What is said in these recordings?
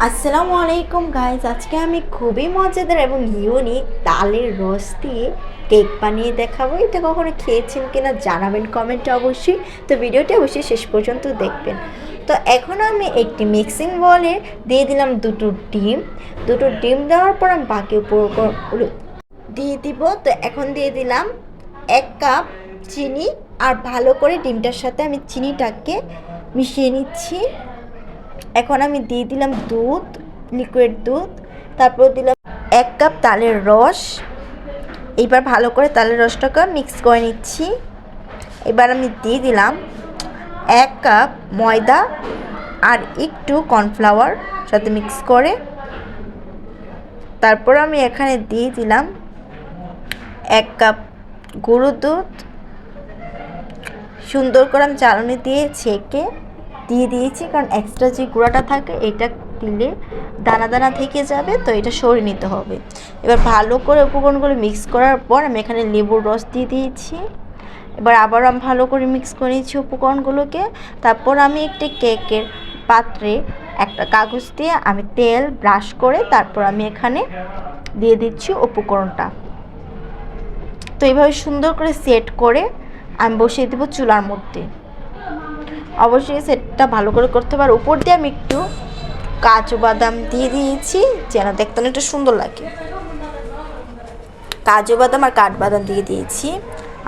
আসসালামু আলাইকুম গাইজ, আজকে আমি খুবই মজাদার এবং ইউনিক তালের রস দিয়ে কেক বানিয়ে দেখাবো। এটা কখনো খেয়েছেন কিনা জানাবেন কমেন্টে অবশ্যই। তো ভিডিওটি অবশ্যই শেষ পর্যন্ত দেখবেন। তো এখন আমি একটি মিক্সিং বলে দিয়ে দিলাম দুটো ডিম দেওয়ার পর আমি বাকি উপকরণগুলো দিয়ে দিব। তো এখন দিয়ে দিলাম 1 কাপ চিনি, আর ভালো করে ডিমটার সাথে আমি চিনিটাকে মিশিয়ে নিচ্ছি। এখন আমি দিয়ে দিলাম দুধ, লিকুইড দুধ, তারপর দিলাম 1 কাপ তালের রস। এবার ভালো করে তালের রসটাকে মিক্স করে নিচ্ছি। এবার আমি দিয়ে দিলাম 1 কাপ ময়দা আর একটু কর্নফ্লাওয়ার সাথে মিক্স করে। তারপর আমি এখানে দিয়ে দিলাম 1 কাপ গুঁড়ো দুধ। সুন্দর করে আমি চালনি দিয়ে ছেঁকে দিয়ে দিয়েছি, কারণ এক্সট্রা যে গুঁড়াটা থাকে এটা দিলে দানা দানা থেকে যাবে, তো এটা সরিয়ে নিতে হবে। এবার ভালো করে উপকরণগুলো মিক্স করার পর আমি এখানে লেবুর রস দিয়ে দিয়েছি। এবার আবারও আমি ভালো করে মিক্স করে নিচ্ছি উপকরণগুলোকে। তারপর আমি একটি কেকের পাত্রে একটা কাগজ দিয়ে আমি তেল ব্রাশ করে তারপর আমি এখানে দিয়ে দিচ্ছি উপকরণটা। তো এইভাবে সুন্দর করে সেট করে আমি বসিয়ে দেবো চুলার মধ্যে। অবশ্যই সেটটা ভালো করে করতে হবে। আর উপর দিয়ে আমি একটু কাজু বাদাম দিয়ে দিয়েছি যেন দেখতে অনেকটা সুন্দর লাগে। কাজু বাদাম আর কাঠবাদাম দিয়ে দিয়েছি,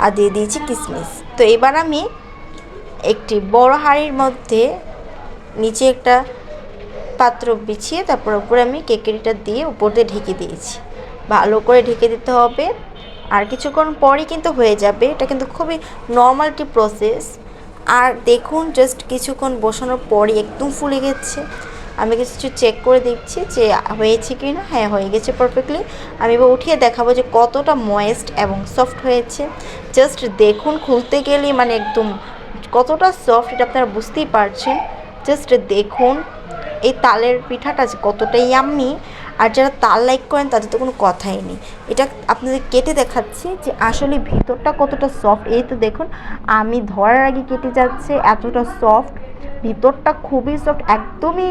আর দিয়ে দিয়েছি কিশমিশ। তো এবার আমি একটি বড় হাঁড়ির মধ্যে নিচে একটা পাত্র বিছিয়ে তারপর উপরে আমি কেকেরিটা দিয়ে উপর দিয়ে ঢেকে দিয়েছি। ভালো করে ঢেকে দিতে হবে, আর কিছুক্ষণ পরই কিন্তু হয়ে যাবে। এটা কিন্তু খুবই নর্মাল একটি প্রসেস। আর দেখুন, জাস্ট কিছুক্ষণ বসানোর পরই একদম ফুলে গেছে। আমি কিছু চেক করে দেখছি যে হয়েছে কি না। হ্যাঁ, হয়ে গেছে পারফেক্টলি। আমি এবার উঠিয়ে দেখাবো যে কতটা ময়েস্ট এবং সফট হয়েছে। জাস্ট দেখুন, খুলতে গেলেই মানে একদম কতটা সফট এটা আপনারা বুঝতেই পারছেন। জাস্ট দেখুন এই তালের পিঠাটা যে কতটা ইয়াম্মি। আর যারা তাল লাইক করেন তাদের তো কোনো কথাই নেই। এটা আপনাদের কেটে দেখাচ্ছি যে আসলে ভিতরটা কতটা সফট। এই তো দেখুন, আমি ধরার আগে কেটে যাচ্ছে, এতটা সফট। ভিতরটা খুবই সফট, একদমই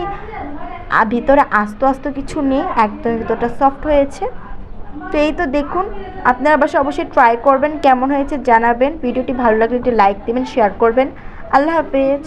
ভিতরে আস্ত আস্ত কিছু নেই, একদম ভিতরটা সফট হয়েছে। তো এই তো দেখুন, আপনারা বাসায় অবশ্যই ট্রাই করবেন, কেমন হয়েছে জানাবেন। ভিডিওটি ভালো লাগলে একটি লাইক দেবেন, শেয়ার করবেন। আল্লাহ হাফেজ।